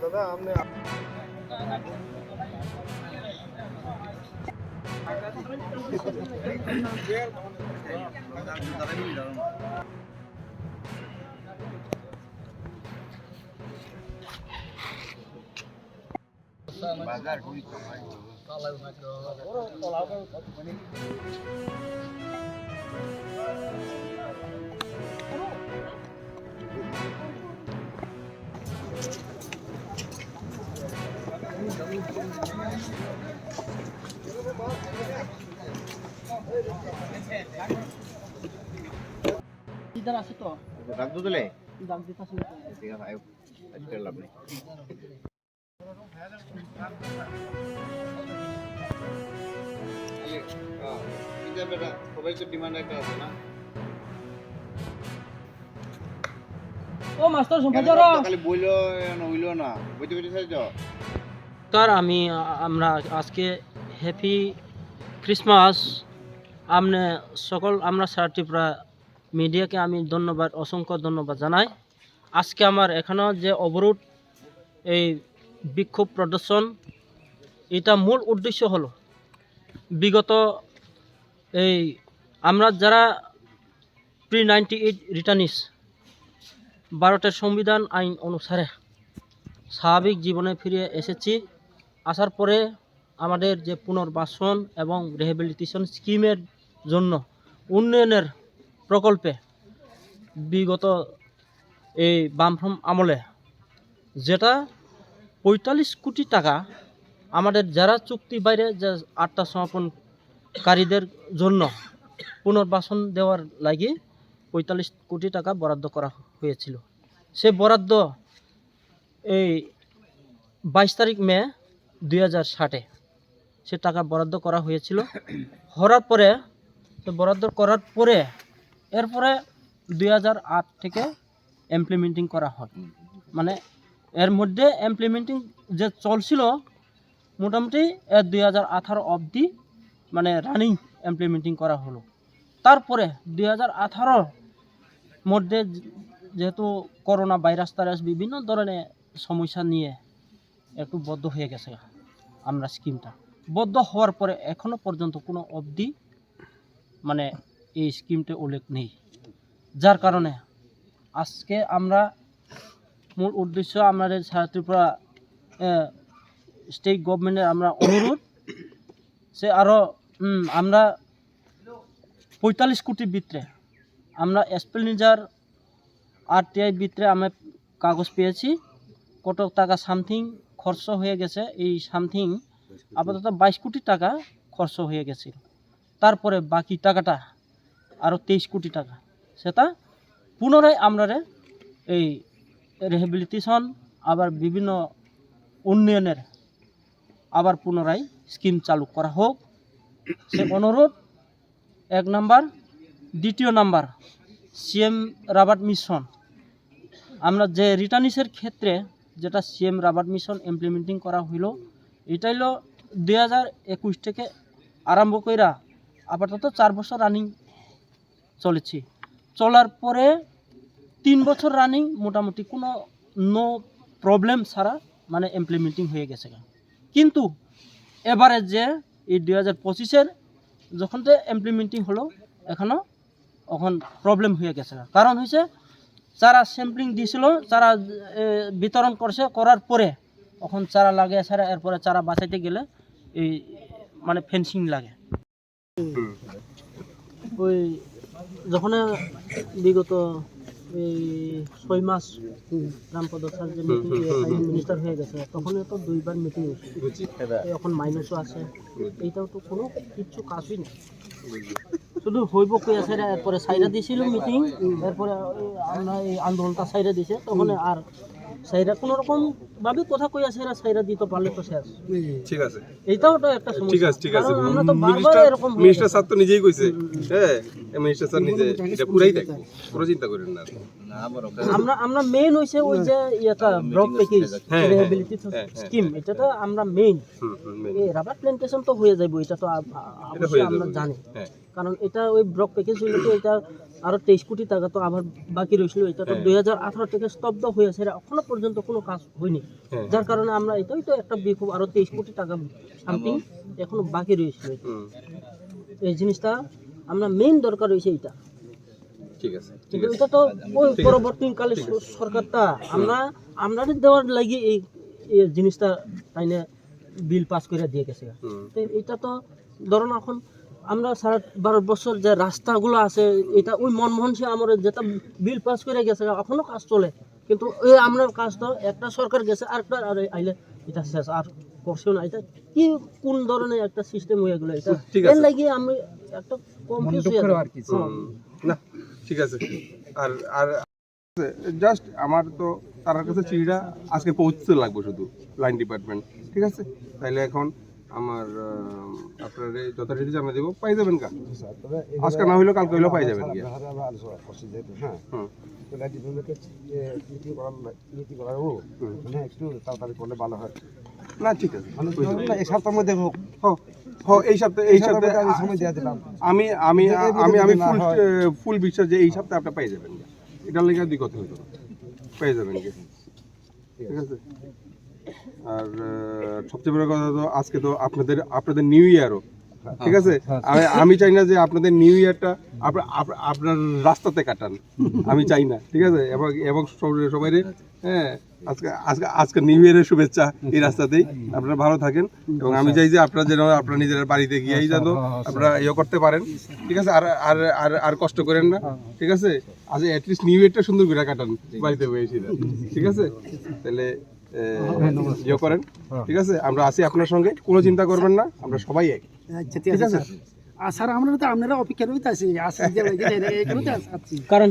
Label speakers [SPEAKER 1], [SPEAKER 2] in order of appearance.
[SPEAKER 1] দাদা আপনি বাজার করি
[SPEAKER 2] इधर आसे तो
[SPEAKER 1] ডাক দিলে
[SPEAKER 2] दाग देता से
[SPEAKER 1] ঠিক আছে আয় আজকে লাভ নেই এটা বেটা সবাই তো ডিমান্ড একটা আছে না
[SPEAKER 2] ओ मास्टर सुपरजरो
[SPEAKER 1] খালি বইলো না হইলো না বুঝতে পেরেছিস তো
[SPEAKER 2] স্যার আমরা আজকে হ্যাপি ক্রিসমাস আমনে সকল আমরা ত্রিপুরা মিডিয়াকে আমি অসংখ্য ধন্যবাদ জানাই আজকে আমার এখানে যে অবরোধ এই বিক্ষোভ প্রদর্শন এটা মূল উদ্দেশ্য হলো বিগত এই আমরা যারা প্রি-98 রিটার্নিস ভারতের সংবিধান আইন অনুসারে স্বাভাবিক জীবনে ফিরে এসেছি আসার পরে আমাদের যে পুনর্বাসন এবং রিহ্যাবিলিটেশন স্কিমের জন্য উন্নয়নের প্রকল্পে বিগত এই বামফ্রন্ট আমলে যেটা ৪৫ কোটি টাকা আমাদের যারা চুক্তি বাইরে যে আত্মসমর্পণকারীদের জন্য পুনর্বাসন দেওয়ার লাগি ৪৫ কোটি টাকা বরাদ্দ করা হয়েছিল সে বরাদ্দ এই ২২ তারিখ মে ২০৬০ সে টাকা বরাদ্দ করা হয়েছিল হওয়ার পরে বরাদ্দ করার পরে এরপরে ২০০৮ থেকে ইমপ্লিমেন্টিং করা হয় মানে এর মধ্যে ইমপ্লিমেন্টিং যে চলছিল মোটামুটি ২০১৮ অবধি মানে রানিং ইমপ্লিমেন্টিং করা হলো তারপরে ২০১৮ মধ্যে যেহেতু করোনা ভাইরাস বিভিন্ন ধরনের সমস্যা নিয়ে একটু বদ্ধ হয়ে গেছে আমরা স্কিমটা বদ্ধ হওয়ার পরে এখনো পর্যন্ত কোনো অবধি মানে এই স্কিমটা উল্লেখ নেই যার কারণে আজকে আমরা মূল উদ্দেশ্য আমাদের ত্রিপুরা স্টেট গভর্নমেন্টের আমরা অনুরোধ সে আরও আমরা ৪৫ কোটি ভিতরে আমরা এক্সপেন্ডিচার আরটিআই ভিতরে আমরা কাগজ পেয়েছি কত টাকা সামথিং খরচ হয়ে গেছে এই সামথিং আপাতত ২২ কোটি টাকা খরচ হয়ে গেছে তারপরে বাকি টাকাটা আরও ২৩ কোটি টাকা সেটা পুনরায় আমরা এই রিহ্যাবিলিটেশন আবার বিভিন্ন উন্নয়নের আবার পুনরায় স্কিম চালু করা হোক সে অনুরোধ এক নাম্বার দ্বিতীয় নাম্বার সিএম রাবার্ট মিশন আমরা যে রিটার্নিসের ক্ষেত্রে যেটা সিএম রাবার্ট মিশন ইমপ্লিমেন্টিং করা হইল এটা হলো ২০২১ থেকে আরম্ভ কইরা আপাতত ৪ বছর রানিং চলেছি চলার পরে ৩ বছর রানিং মোটামুটি কোনো নো প্রবলেম ছাড়া মানে ইমপ্লিমেন্টিং হয়ে গেছে কিন্তু এবারে যে এই ২০২৫-এর যখন তো ইমপ্লিমেন্টিং হলো এখনও এখন প্রবলেম হয়ে গেছে কারণ হয়েছে চারা স্যাম্পলিং দিয়েছিল চারা বিতরণ করছে করার পরে এখন চারা লাগে ছাড়া এরপরে চারা বাঁচাইতে গেলে এই মানে ফেন্সিং লাগে ওই যখন বিগত এই ৬ মাস রামপদ স্যার যে মিনিস্টার হয়ে গেছে তখন তো ২বার মিটিং হয়েছে এখন মাইনাসও আছে এইটাও তো কোনো কিচ্ছু কাজই নেই শুধু হইব কই আছে এরপরে সাইরা দিয়েছিল মিটিং এরপরে আমরা এই আন্দোলনটা সাইরা দিছে তখন আর সাইরা কোনো রকম ভাবে কথা কই আছে সাইরা দিতে পারলে তো শেষ
[SPEAKER 3] ঠিক আছে
[SPEAKER 2] এইটাও তো একটা সমস্যা
[SPEAKER 3] ঠিক আছে
[SPEAKER 2] আমরা তো বারবার এরকম
[SPEAKER 3] মিনিস্টার স্যার তো নিজেই কইছে হ্যাঁ মিনিস্টার স্যার নিজে এটা পুরাই দেখো পুরো চিন্তা করেন না
[SPEAKER 2] আমরা মেইন হইছে ওই যে এটা ব্লক প্যাকেজ রিহ্যাবিলিটেশন স্কিম এটা তো আমরা মেইন এই রাবার প্ল্যান্টেশন তো হয়ে যাবে এটা তো অবশ্যই আমরা জানি কারণ এটা ওই ব্লক প্যাকেজ হইলে তো এটা আরো 23 কোটি টাকা তো আবার বাকি রয়েছিল, এটা তো 2018 থেকে স্তব্ধ হয়েছে, এটা এখনো পর্যন্ত কোনো কাজ হয়নি।
[SPEAKER 3] হ্যাঁ।
[SPEAKER 2] যার কারণে আমরা এটাই তো একটা বিক্ষোভ, আরো 23 কোটি টাকা সামথিং এখনো বাকি রয়েছিল। এই জিনিসটা আমরা মেইন দরকার হয়েছে এটা,
[SPEAKER 3] ঠিক আছে, ঠিক
[SPEAKER 2] কিন্তু
[SPEAKER 3] আছে।
[SPEAKER 2] এটা তো ওই পরবর্তীকালে সরকারটা আমরা দেওয়ার লাগি এই এই জিনিসটা তাইনে বিল পাস করে দিয়ে গেছে। তো এটা তো ধরুন এখন আমরা সারা 12 বছর যে রাস্তাগুলো আছে, এটা ওই মনমোহন সিং আমার যেটা বিল পাস করে গেছে এখনো কাজ চলে, কিন্তু এই আমরা কাজ তো একটা সরকার গেছে আরেকটা আর আইলে এটা শেষ আর করছেও না। এটা কি কোন ধরনের একটা সিস্টেম হয়ে গেল এটা,
[SPEAKER 3] ঠিক
[SPEAKER 2] এর
[SPEAKER 3] আছে।
[SPEAKER 2] লাগি আমি একটা কনফিউজ হয়ে যাচ্ছি।
[SPEAKER 3] না ঠিক আছে। আর আর জাস্ট আমার তো তার কাছে চিঠিটা আজকে পৌঁছতে লাগবে শুধু লাইন ডিপার্টমেন্ট, ঠিক আছে? তাইলে এখন আমার আপনার যথারীতি জানা দেবো, পাই যাবেন কা আজকে না হইলেও কালকে হইলেও পাই যাবেন গিয়া। হুম। না ঠিক আছে,
[SPEAKER 4] এই সপ্তাহের মধ্যে হোক।
[SPEAKER 3] এই সপ্তাহে আমি আমি আমি আমি ফুল ফুল বিশ্বাস যে এই সপ্তাহে আপনি পাই যাবেন গিয়া। এটার লেগে দুই কথা হইতো না, পেয়ে যাবেন গিয়া, ঠিক আছে? আর সবচেয়ে বড় কথা তো আজকে তো আপনাদের নিউ ইয়ারও, ঠিক আছে? আমি চাই না যে আপনাদের নিউ ইয়ারটা আপনার রাস্তাতে কাটান, আমি চাই না, ঠিক আছে? এবং সবাই হ্যাঁ আজকে নিউ ইয়ারের শুভেচ্ছা এই রাস্তাতেই। আপনারা ভালো থাকেন এবং আমি চাই যে আপনারা যেন আপনারা নিজের বাড়িতে গিয়েই যেন আপনারা ইয়ে করতে পারেন, ঠিক আছে? আর আর আর আর কষ্ট করেন না, ঠিক আছে? আজ অ্যাটলিস্ট নিউ ইয়ারটা সুন্দর করে কাটান বাড়িতে বসে, ঠিক আছে? তাহলে ইয়ে করেন, ঠিক আছে? আমরা আছি আপনার সঙ্গে, কোনো চিন্তা করবেন না, আমরা সবাই এক,
[SPEAKER 4] আচ্ছা ঠিক আছে স্যার। আর স্যার আমরা তো আপনারা অপেক্ষা রইতে আছি, আসছি যে এগুলো তো আছি।
[SPEAKER 2] কারণ